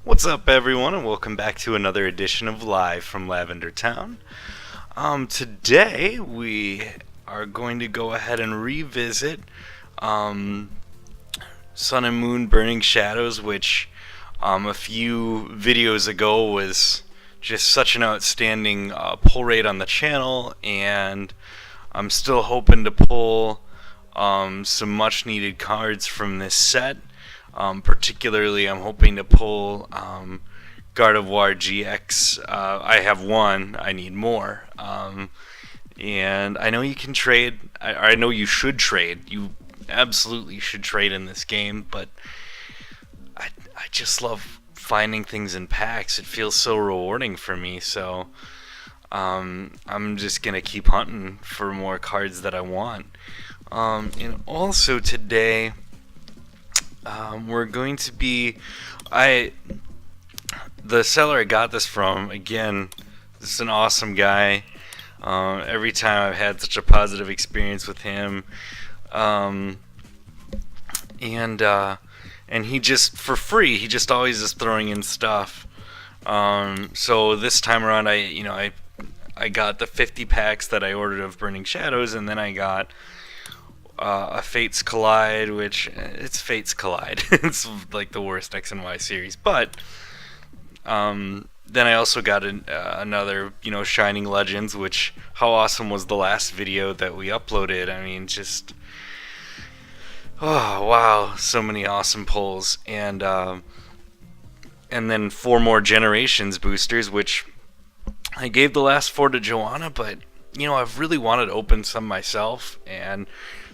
What's up, everyone, and welcome back to another edition of Live from Lavender Town. Today we are going to go ahead and revisit Sun and Moon Burning Shadows, which a few videos ago was just such an outstanding pull rate on the channel, and I'm still hoping to pull some much needed cards from this set. Particularly, I'm hoping to pull Gardevoir GX. I have one. I need more. And I know you can trade. I know you should trade. You absolutely should trade in this game. But I just love finding things in packs. It feels so rewarding for me. So I'm just gonna keep hunting for more cards that I want. And also today, we're going to be, the seller I got this from, again, this is an awesome guy. Every time I've had such a positive experience with him, and he just, for free, he just always is throwing in stuff. So this time around, I got the 50 packs that I ordered of Burning Shadows, and then I got a Fates Collide, which it's Fates Collide. It's like the worst X and Y series. But then I also got another, Shining Legends, which, how awesome was the last video that we uploaded? I mean, just, oh wow, so many awesome pulls. And then 4 more Generations boosters, which I gave the last 4 to Joanna, but I've really wanted to open some myself, and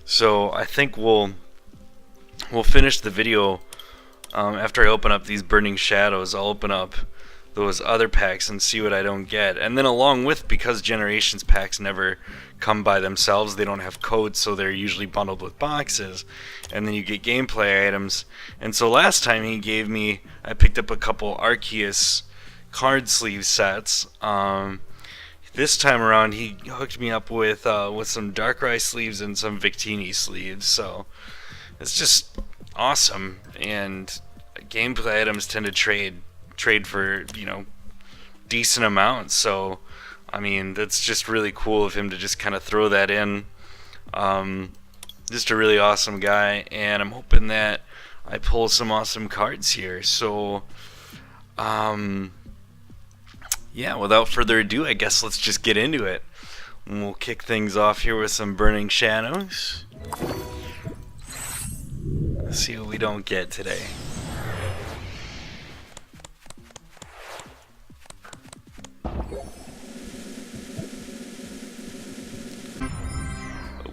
so I think we'll finish the video after I open up these Burning Shadows. I'll open up those other packs and see what I don't get. And then along with, because Generations packs never come by themselves, they don't have codes, so they're usually bundled with boxes. And then you get gameplay items. And so last time he gave me, I picked up a couple Arceus card sleeve sets. This time around, he hooked me up with some Darkrai sleeves and some Victini sleeves, so it's just awesome. And gameplay items tend to trade for decent amounts, so I mean that's just really cool of him to just kind of throw that in. Just a really awesome guy, and I'm hoping that I pull some awesome cards here. So yeah, without further ado, I guess let's just get into it. And we'll kick things off here with some Burning Shadows. Let's see what we don't get today.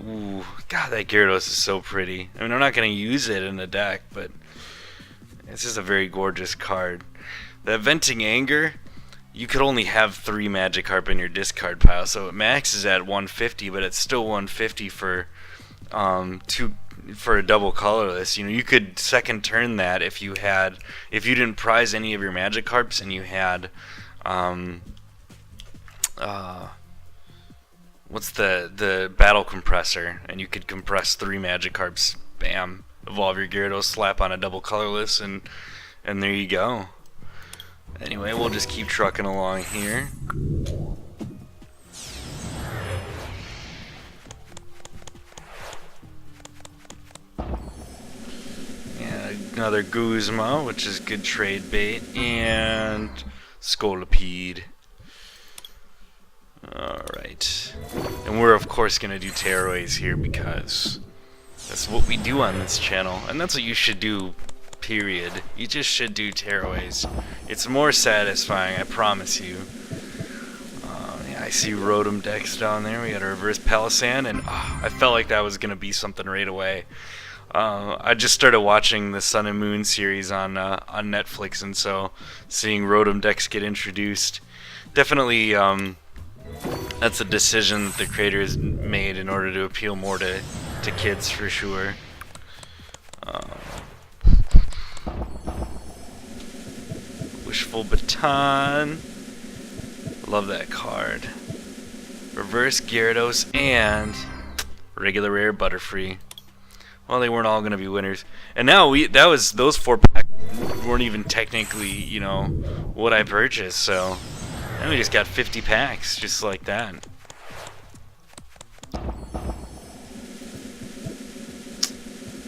Ooh, God, that Gyarados is so pretty. I mean, I'm not going to use it in the deck, but it's just a very gorgeous card. That Venting Anger, you could only have 3 Magikarp in your discard pile, so it maxes at 150, but it's still 150 for for a double colorless. You could second turn that if you didn't prize any of your Magikarps and you had what's the Battle Compressor, and you could compress 3 Magikarps, bam, evolve your Gyarados, slap on a double colorless, and there you go. Anyway, we'll just keep trucking along here. And another Guzma, which is good trade bait, and Scolipede. Alright. And we're of course going to do Tearaways here because that's what we do on this channel, and that's what you should do. Period. You just should do Tearaways. It's more satisfying, I promise you. Yeah, I see Rotom decks down there. We got a reverse Palossand, and I felt like that was going to be something right away. I just started watching the Sun and Moon series on Netflix, and so seeing Rotom decks get introduced, definitely that's a decision that the creators made in order to appeal more to kids for sure. Wishful Baton. Love that card. Reverse Gyarados and regular rare Butterfree. Well, they weren't all going to be winners. And now those 4 packs weren't even technically, you know, what I purchased. So, and we just got 50 packs just like that.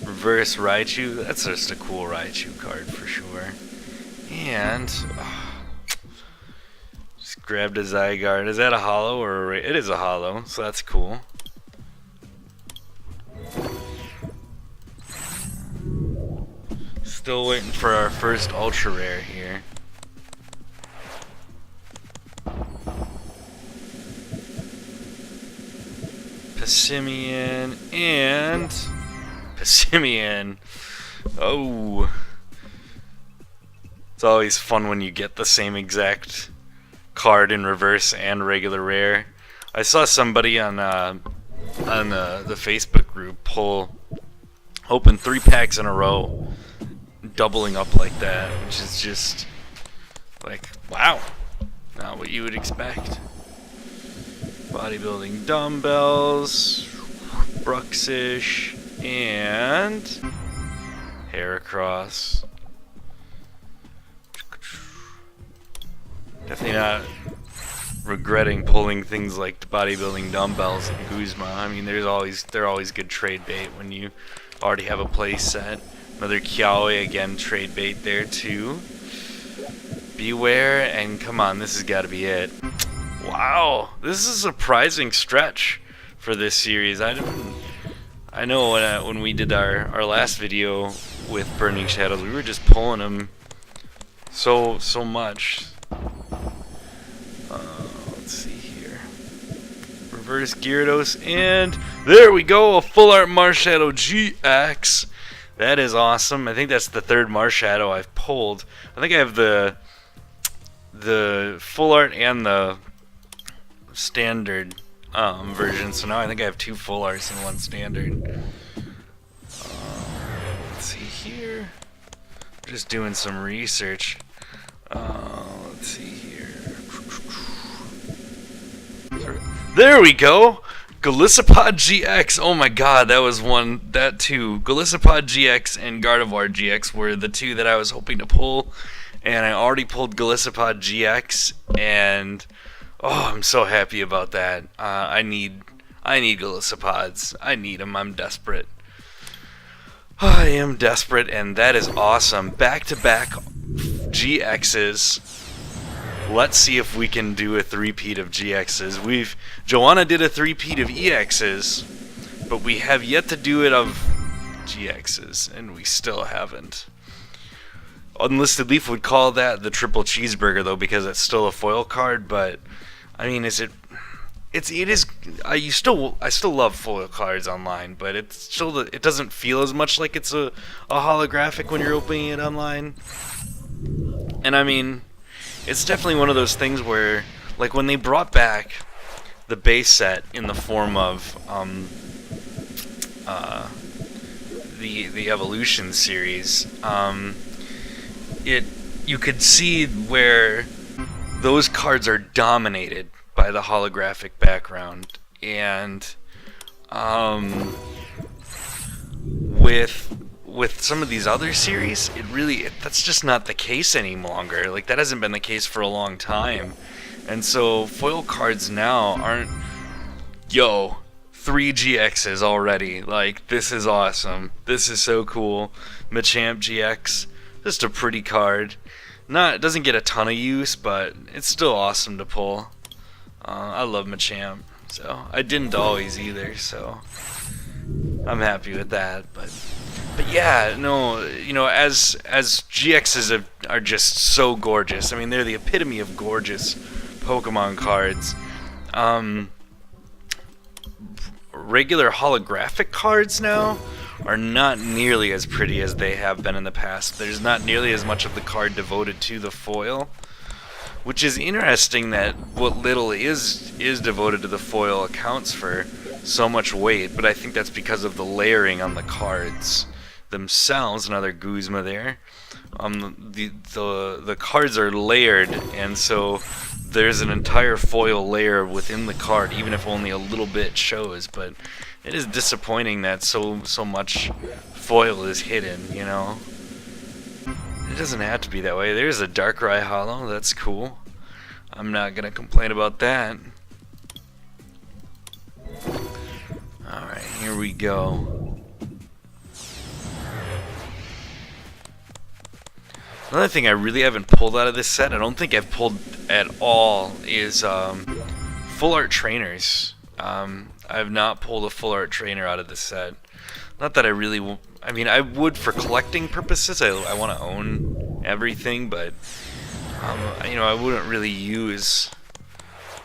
Reverse Raichu, that's just a cool Raichu card for sure. And just grabbed a Zygarde. Is that a holo or it is a holo? So that's cool. Still waiting for our first ultra rare here. Passimian and Passimian. Oh. It's always fun when you get the same exact card in reverse and regular rare. I saw somebody on the Facebook group open 3 packs in a row, doubling up like that, which is just like, wow, not what you would expect. Bodybuilding dumbbells, Bruxish, and Heracross. Definitely not regretting pulling things like the bodybuilding dumbbells and Guzma. I mean, they're always good trade bait when you already have a play set. Another Kiawe again, trade bait there too. Beware, and come on, this has got to be it. Wow, this is a surprising stretch for this series. I know when we did our last video with Burning Shadows, we were just pulling them so much. Let's see here. Reverse Gyarados, and there we go, a full art Marshadow GX. That is awesome. I think that's the 3rd Marshadow I've pulled. I think I have the full art and the standard version, so now I think I have 2 full arts and 1 standard. Let's see here. Just doing some research. Let's see here. There we go! Golisopod GX. Oh my god, that too. Golisopod GX and Gardevoir GX were the 2 that I was hoping to pull, and I already pulled Golisopod GX, and oh, I'm so happy about that. I need Golisopods. I need them. I'm desperate. I am desperate, and that is awesome. Back-to-back GXs. Let's see if we can do a 3-peat of GXs. Joanna did a 3-peat of EXs, but we have yet to do it of GXs, and we still haven't. Unlisted Leaf would call that the triple cheeseburger, though, because it's still a foil card. But I mean, it is. I still love foil cards online, but it doesn't feel as much like it's a holographic when you're opening it online. And I mean, it's definitely one of those things where, like, when they brought back the base set in the form of the Evolution series, you could see where those cards are dominated by the holographic background, and with some of these other series, that's just not the case any longer. Like, that hasn't been the case for a long time. And so foil cards now aren't, 3 GXs already. Like, this is awesome. This is so cool. Machamp GX, just a pretty card. It doesn't get a ton of use, but it's still awesome to pull. I love Machamp, so I didn't always either, so I'm happy with that. But yeah, no, as GXs are just so gorgeous. I mean, they're the epitome of gorgeous Pokemon cards. Regular holographic cards now are not nearly as pretty as they have been in the past. There's not nearly as much of the card devoted to the foil, which is interesting that what little is devoted to the foil accounts for so much weight, but I think that's because of the layering on the cards themselves. Another Guzma there. The cards are layered, and so there's an entire foil layer within the card, even if only a little bit shows. But it is disappointing that so much foil is hidden, It it doesn't have to be that way. There's a Darkrai Hollow. That's cool. I'm not gonna complain about that. Alright, here we go. Another thing I really haven't pulled out of this set, I don't think I've pulled at all, is full art trainers. I have not pulled a full art trainer out of this set. Not that I really I mean, I would for collecting purposes. I want to own everything, but you know, I wouldn't really use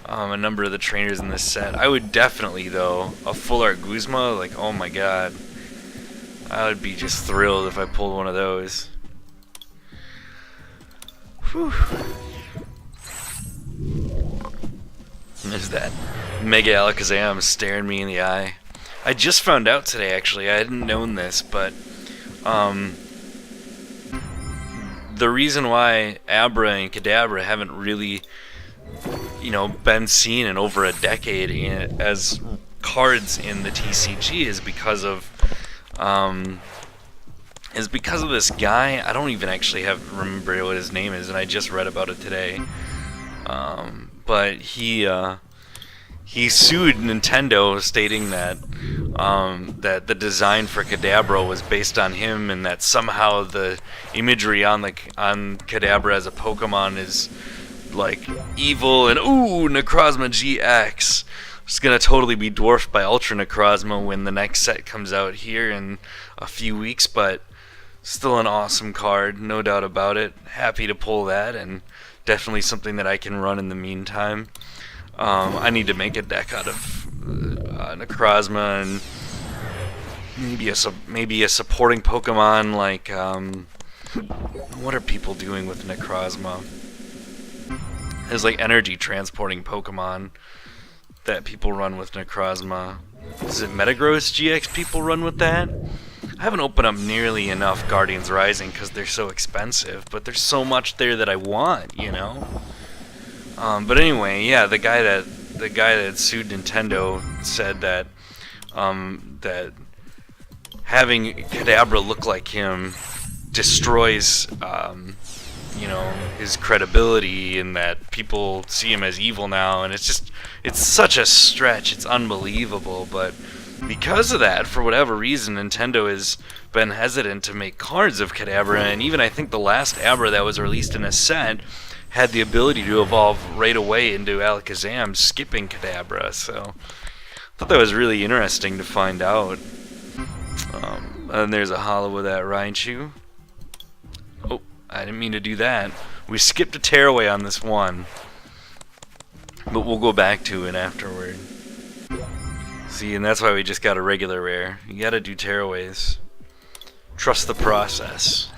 a number of the trainers in this set. I would definitely, though, a full art Guzma, like, oh my god, I would be just thrilled if I pulled one of those. Whew. There's that Mega Alakazam staring me in the eye. I just found out today, actually. I hadn't known this, but the reason why Abra and Kadabra haven't really, you know, been seen in over a decade as cards in the TCG is because of this guy. I don't even actually remember what his name is, and I just read about it today. But he sued Nintendo, stating that that the design for Kadabra was based on him, and that somehow the imagery on Kadabra as a Pokemon is like evil, and ooh, Necrozma GX is gonna totally be dwarfed by Ultra Necrozma when the next set comes out here in a few weeks. But still an awesome card, no doubt about it. Happy to pull that, and definitely something that I can run in the meantime. I need to make a deck out of Necrozma and maybe a supporting Pokemon like what are people doing with Necrozma? There's like energy transporting Pokemon that people run with Necrozma. Is it Metagross GX people run with that? I haven't opened up nearly enough Guardians Rising because they're so expensive, but there's so much there that I want, you know. But anyway, yeah, the guy that sued Nintendo said that that having Kadabra look like him destroys you know, his credibility, and that people see him as evil now, and it's such a stretch. It's unbelievable, but because of that, for whatever reason, Nintendo has been hesitant to make cards of Kadabra, and even I think the last Abra that was released in a set had the ability to evolve right away into Alakazam, skipping Kadabra. So I thought that was really interesting to find out. And there's a holo with that Raichu. Oh, I didn't mean to do that. We skipped a tearaway on this one, but we'll go back to it afterward. See, and that's why we just got a regular rare. You gotta do tearaways. Trust the process.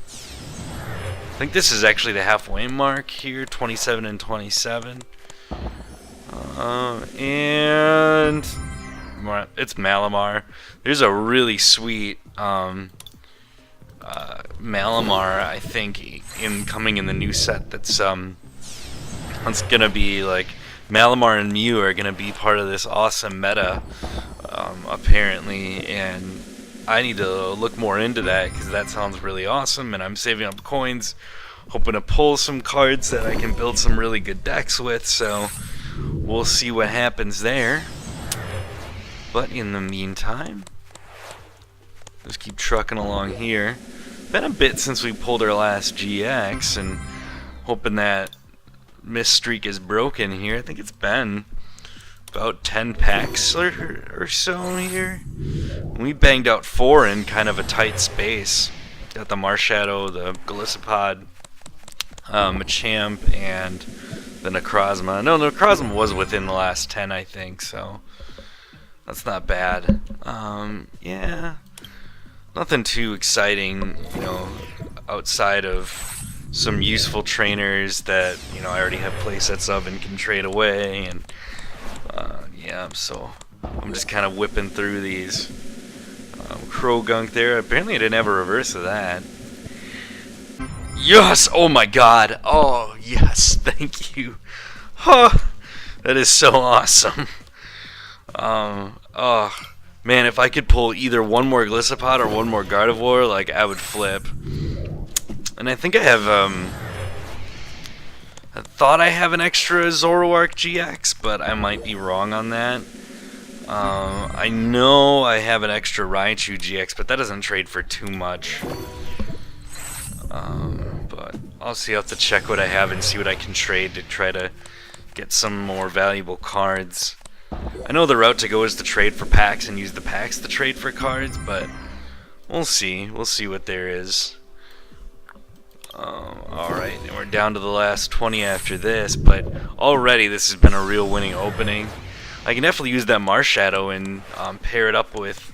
I think this is actually the halfway mark here, 27 and 27. And it's Malamar. There's a really sweet Malamar, I think, coming in the new set. It's gonna be like Malamar and Mew are gonna be part of this awesome meta, apparently, and I need to look more into that because that sounds really awesome, and I'm saving up coins, hoping to pull some cards that I can build some really good decks with, so we'll see what happens there. But in the meantime, just keep trucking along here. Been a bit since we pulled our last GX, and hoping that Miss Streak is broken here. I think it's been about 10 packs or so here. We banged out 4 in kind of a tight space. Got the Marshadow, the Golisopod, Machamp, and the Necrozma. No, the Necrozma was within the last 10, I think, so that's not bad. Yeah, nothing too exciting, you know, outside of some useful trainers that, you know, I already have playsets of and can trade away, and yeah, so I'm just kind of whipping through these. Krogunk there. Apparently I didn't have a reverse of that. Yes! Oh my god! Oh, yes! Thank you! Huh! That is so awesome! Oh, Man, if I could pull either one more Gliscopod or one more Gardevoir, like, I would flip. And I think I have, I thought I have an extra Zoroark GX, but I might be wrong on that. I know I have an extra Raichu GX, but that doesn't trade for too much. But I'll see. I'll have to check what I have and see what I can trade to try to get some more valuable cards. I know the route to go is to trade for packs and use the packs to trade for cards, but we'll see. We'll see what there is. Alright, and we're down to the last 20 after this, but already this has been a real winning opening. I can definitely use that Marshadow and pair it up with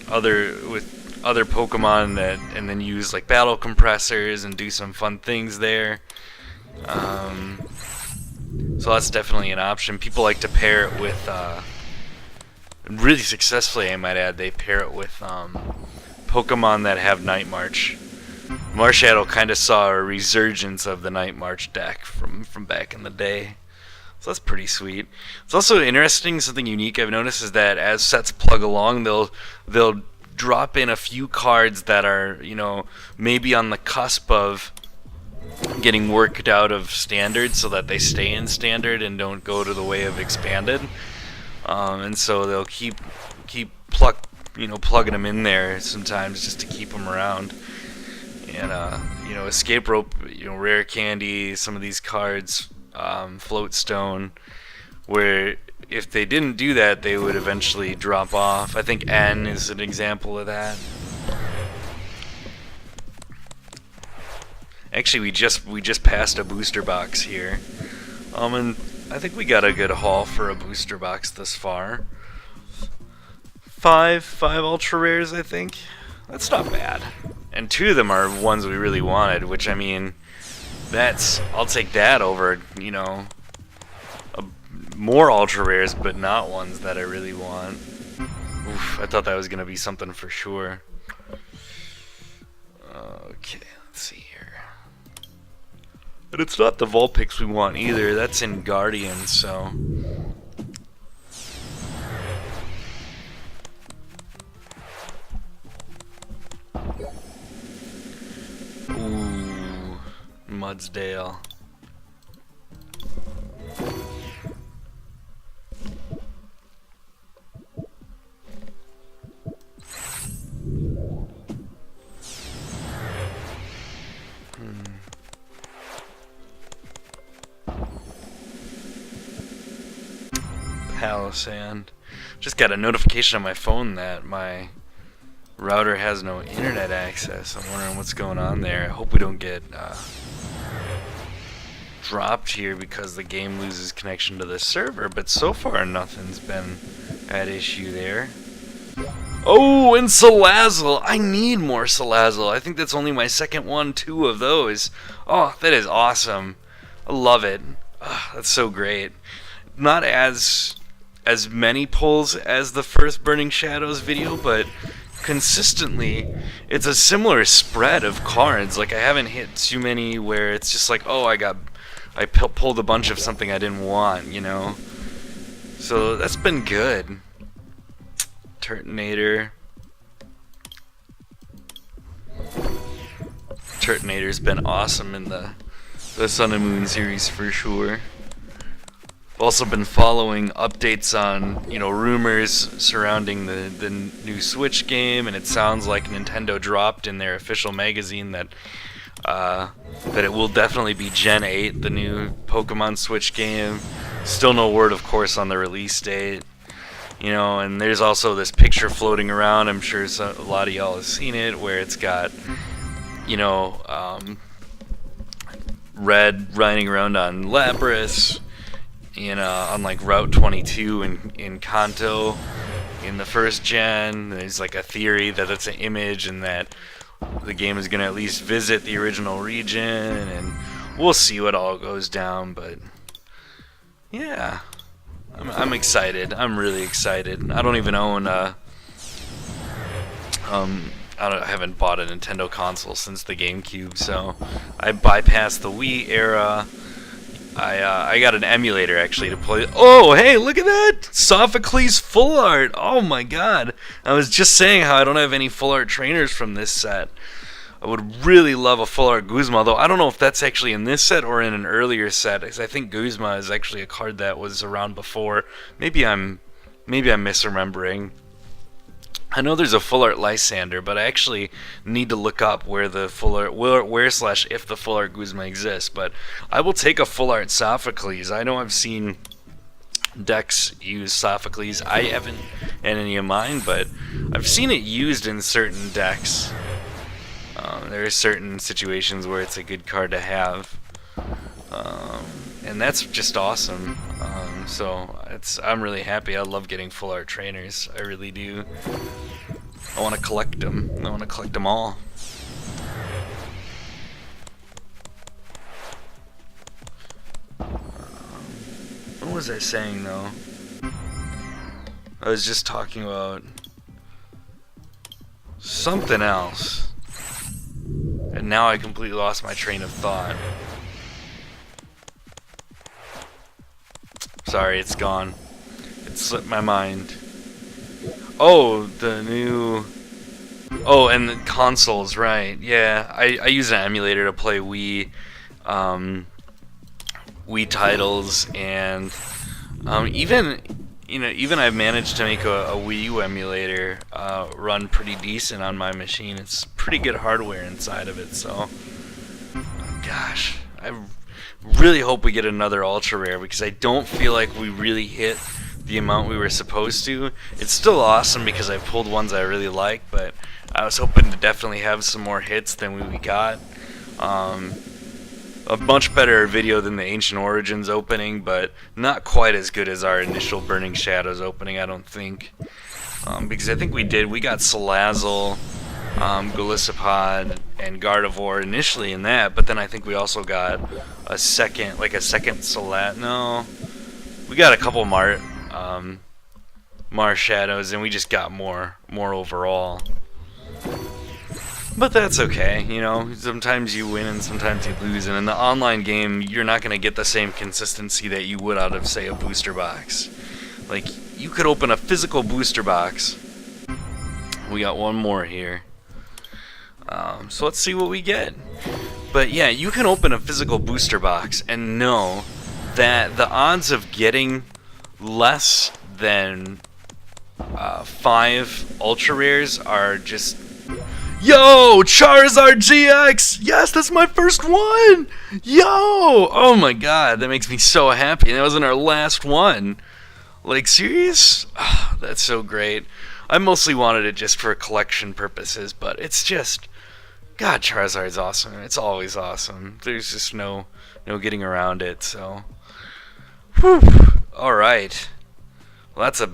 other Pokemon that, and then use like battle compressors and do some fun things there. So that's definitely an option. People like to pair it with, really successfully I might add, they pair it with Pokemon that have Night March. Marshadow kind of saw a resurgence of the Night March deck from back in the day. So that's pretty sweet. It's also interesting, something unique I've noticed is that as sets plug along, they'll drop in a few cards that are, you know, maybe on the cusp of getting worked out of standard so that they stay in standard and don't go to the way of expanded. And so they'll keep plugging them in there sometimes just to keep them around. And you know, Escape Rope, you know, Rare Candy, some of these cards, Float Stone, where if they didn't do that, they would eventually drop off. I think N is an example of that. Actually, we just passed a booster box here, and I think we got a good haul for a booster box thus far. Five ultra rares, I think. That's not bad. And 2 of them are ones we really wanted, which, I mean, I'll take that over, you know, more ultra rares, but not ones that I really want. Oof, I thought that was gonna be something for sure. Okay, let's see here. But it's not the Vulpix we want either. That's in Guardian, so. Ooh, Mudsdale. Palisand. Just got a notification on my phone that my router has no internet access. I'm wondering what's going on there. I hope we don't get dropped here because the game loses connection to the server, but so far nothing's been at issue there. Oh, and Salazzle! I need more Salazzle. I think that's only my second one, 2 of those. Oh, that is awesome. I love it. Oh, that's so great. Not as many pulls as the first Burning Shadows video, but consistently it's a similar spread of cards. Like, I haven't hit too many where it's just like, oh, I pulled a bunch of something I didn't want, you know. So that's been good. Turtonator. Turtonator's been awesome in the Sun and Moon series for sure. I've also been following updates on, you know, rumors surrounding the new Switch game, and it sounds like Nintendo dropped in their official magazine that it will definitely be Gen 8, the new Pokemon Switch game. Still no word, of course, on the release date. You know, and there's also this picture floating around, I'm sure a lot of y'all have seen it, where it's got, you know, Red riding around on Lapras, on like Route 22 in Kanto in the first gen. There's like a theory that it's an image and that the game is going to at least visit the original region, and we'll see what all goes down, but yeah, I'm excited. I'm really excited. I don't even own I haven't bought a Nintendo console since the GameCube, so I bypassed the Wii era. I got an emulator actually to play. Oh, hey, look at that! Sophocles full art. Oh my god! I was just saying how I don't have any full art trainers from this set. I would really love a full art Guzma, though I don't know if that's actually in this set or in an earlier set, because I think Guzma is actually a card that was around before. Maybe I'm misremembering. I know there's a full art Lysander, but I actually need to look up where the full art, if the full art Guzma exists. But I will take a full art Sophocles. I know I've seen decks use Sophocles. I haven't in any of mine, but I've seen it used in certain decks. There are certain situations where it's a good card to have, and that's just awesome. So I'm really happy. I love getting full art trainers. I really do. I want to collect them. I want to collect them all. What was I saying though? I was just talking about something else. And now I completely lost my train of thought. Sorry, it's gone. It slipped my mind. Oh, the new... Oh, and the consoles, right. Yeah, I use an emulator to play Wii titles, and even I've managed to make a Wii U emulator run pretty decent on my machine. It's pretty good hardware inside of it, so gosh, I really hope we get another ultra rare, because I don't feel like we really hit the amount we were supposed to. It's still awesome because I pulled ones I really like, but I was hoping to definitely have some more hits than we got. A much better video than the Ancient Origins opening, but not quite as good as our initial Burning Shadows opening, I don't think. Because I think we got Salazzle, Golisopod, and Gardevoir initially in that, but then I think we also got a second Salat. No, we got a couple Mar Shadows, and we just got more overall. But that's okay, you know, sometimes you win and sometimes you lose, and in the online game, you're not going to get the same consistency that you would out of, say, a booster box. Like, you could open a physical booster box. We got one more here. So let's see what we get. But yeah, you can open a physical booster box and know that the odds of getting less than 5 ultra rares are just... Yo, Charizard GX! Yes, that's my first one! Yo! Oh my god, that makes me so happy. That wasn't our last one. Like, serious? Oh, that's so great. I mostly wanted it just for collection purposes, but it's just... God, Charizard's awesome. It's always awesome. There's just no getting around it, so... Whew. Alright. Well, that's a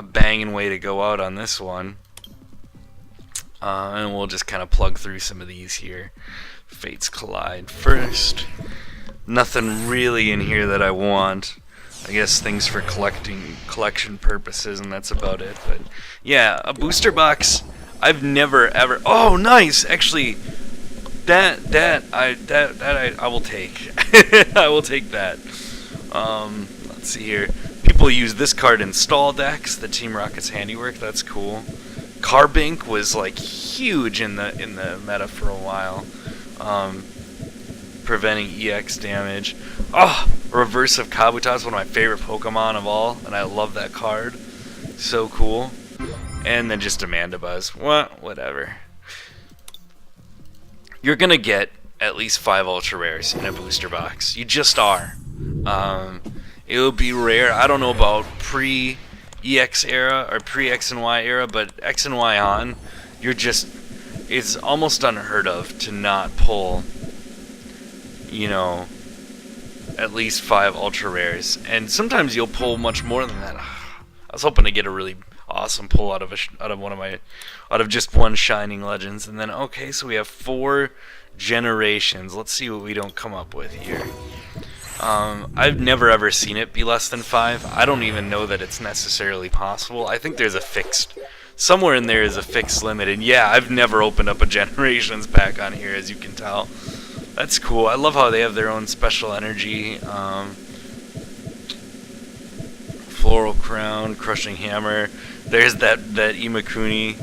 banging way to go out on this one. And we'll just kind of plug through some of these here. Fates Collide first. Nothing really in here that I want. I guess things for collection purposes, and that's about it. But yeah, a booster box. I've never ever. Oh, nice. Actually, that I will take. I will take that. Let's see here. People use this card in stall decks. The Team Rocket's handiwork. That's cool. Carbink was like huge in the meta for a while, preventing EX damage. Oh, Reverse of Kabuto's one of my favorite Pokemon of all, and I love that card. So cool. And then just Amandabuzz. Whatever. You're gonna get at least 5 ultra rares in a booster box. You just are. It'll be rare. I don't know about pre-EX era or pre-X and Y era, but X and Y on, it's almost unheard of to not pull, you know, at least 5 ultra rares, and sometimes you'll pull much more than that. I was hoping to get a really awesome pull out of just one Shining Legends, and then okay, so we have 4 generations. Let's see what we don't come up with here. I've never ever seen it be less than 5. I don't even know that it's necessarily possible. I think there's somewhere in there is a fixed limit, and yeah, I've never opened up a Generations pack on here, as you can tell. That's cool. I love how they have their own special energy. Floral Crown, Crushing Hammer. There's that Imakuni.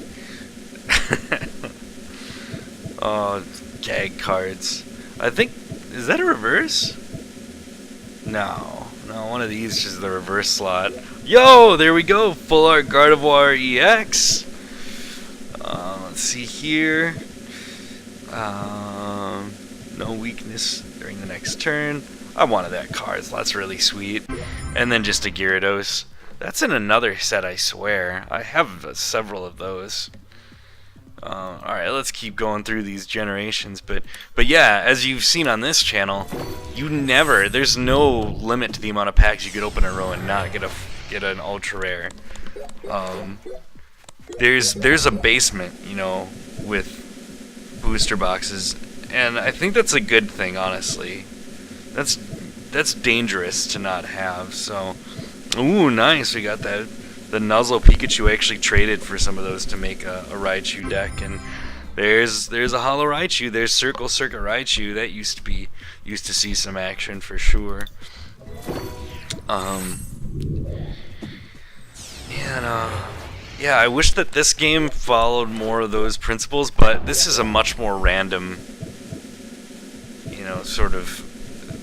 Oh, gag cards. I think, is that a reverse? No, one of these is the reverse slot. Yo, there we go. Full Art Gardevoir EX. Let's see here. No weakness during the next turn. I wanted that card, so that's really sweet. And then just a Gyarados. That's in another set, I swear. I have several of those. Alright, let's keep going through these generations. But yeah, as you've seen on this channel, there's no limit to the amount of packs you could open in a row and not get an ultra rare. There's a basement, you know, with booster boxes, and I think that's a good thing, honestly. That's dangerous to not have. So, ooh, nice. We got that. The Nuzzle Pikachu actually traded for some of those to make a Raichu deck, and there's a Holo Raichu. There's Circle Circuit Raichu. That used to see some action for sure. Yeah, I wish that this game followed more of those principles, but this is a much more random, you know, sort of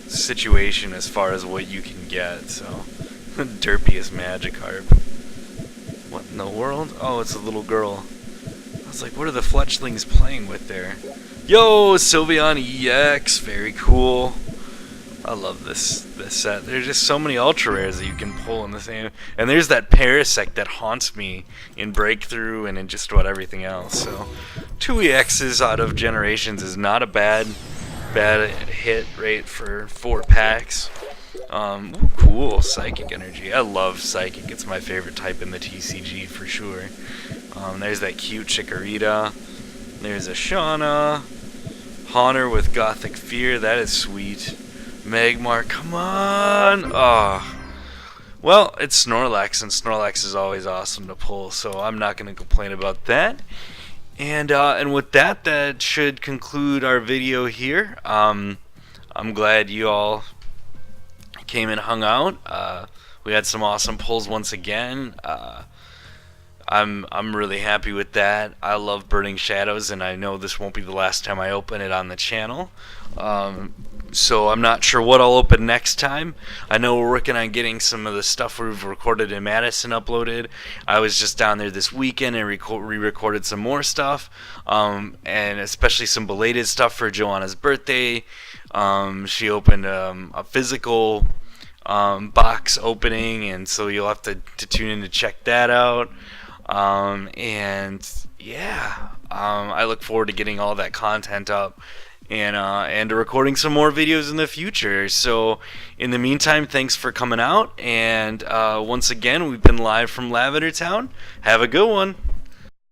situation as far as what you can get. So, derpiest Magikarp. What in the world? Oh, it's a little girl. I was like, what are the fletchlings playing with there? Yo, Sylveon EX, very cool. I love this set. There's just so many ultra rares that you can pull in the same. And there's that Parasect that haunts me in Breakthrough and in just about everything else. So 2 EXs out of Generations is not a bad hit rate for 4 packs. Ooh, cool, Psychic Energy. I love Psychic. It's my favorite type in the TCG for sure. There's that cute Chikorita. There's a Shauna. Haunter with Gothic Fear. That is sweet. Magmar, come on! Oh. Well, it's Snorlax, and Snorlax is always awesome to pull, so I'm not going to complain about that. And with that, that should conclude our video here. I'm glad you all came and hung out. We had some awesome pulls once again. I'm really happy with that. I love Burning Shadows, and I know this won't be the last time I open it on the channel. So I'm not sure what I'll open next time. I know we're working on getting some of the stuff we've recorded in Madison uploaded. I was just down there this weekend and re-recorded some more stuff, and especially some belated stuff for Joanna's birthday. She opened a physical box opening, and so you'll have to tune in to check that out. And yeah, I look forward to getting all that content up and to recording some more videos in the future. So in the meantime, thanks for coming out, and once again, we've been live from Lavender Town. Have a good one.